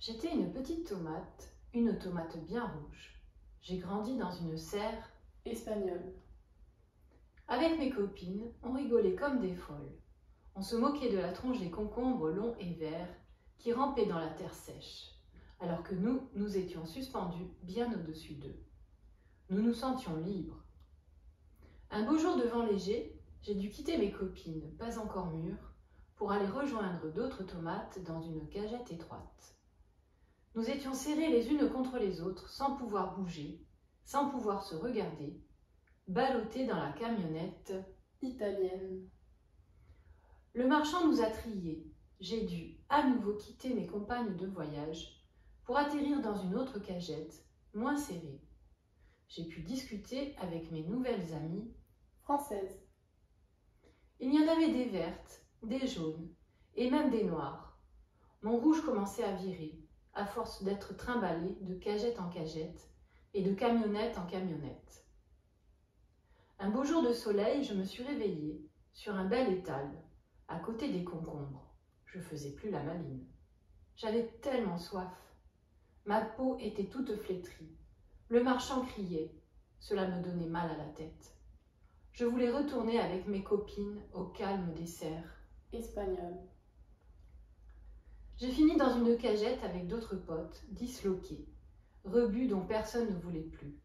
J'étais une petite tomate, une tomate bien rouge. J'ai grandi dans une serre espagnole. Avec mes copines, on rigolait comme des folles. On se moquait de la tronche des concombres longs et verts qui rampaient dans la terre sèche, alors que nous étions suspendus bien au-dessus d'eux. Nous nous sentions libres. Un beau jour de vent léger, j'ai dû quitter mes copines, pas encore mûres, pour aller rejoindre d'autres tomates dans une cagette étroite. Nous étions serrés les unes contre les autres, sans pouvoir bouger, sans pouvoir se regarder, ballottés dans la camionnette italienne. Le marchand nous a triés. J'ai dû à nouveau quitter mes compagnes de voyage pour atterrir dans une autre cagette, moins serrée. J'ai pu discuter avec mes nouvelles amies françaises. Il y en avait des vertes, des jaunes et même des noires. Mon rouge commençait à virer, à force d'être trimballé de cagette en cagette et de camionnette en camionnette. Un beau jour de soleil, je me suis réveillée sur un bel étal, à côté des concombres. Je faisais plus la maline. J'avais tellement soif. Ma peau était toute flétrie. Le marchand criait. Cela me donnait mal à la tête. Je voulais retourner avec mes copines au calme des serres espagnoles. J'ai fini dans une cagette avec d'autres potes, disloqués, rebuts dont personne ne voulait plus.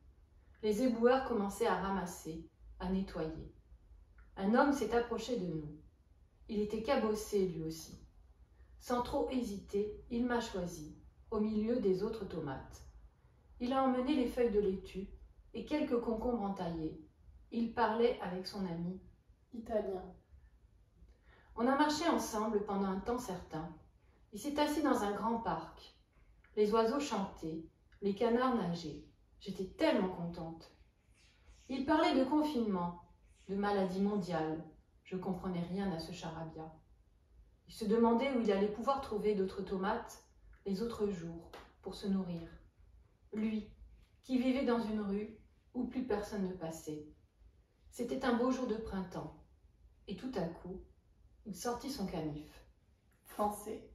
Les éboueurs commençaient à ramasser, à nettoyer. Un homme s'est approché de nous. Il était cabossé lui aussi. Sans trop hésiter, il m'a choisi, au milieu des autres tomates. Il a emmené les feuilles de laitue et quelques concombres entaillés. Il parlait avec son ami italien. On a marché ensemble pendant un temps certain. Il s'est assis dans un grand parc. Les oiseaux chantaient, les canards nageaient. J'étais tellement contente. Il parlait de confinement, de maladies mondiales. Je ne comprenais rien à ce charabia. Il se demandait où il allait pouvoir trouver d'autres tomates les autres jours pour se nourrir. Lui, qui vivait dans une rue où plus personne ne passait. C'était un beau jour de printemps. Et tout à coup, il sortit son canif. Français.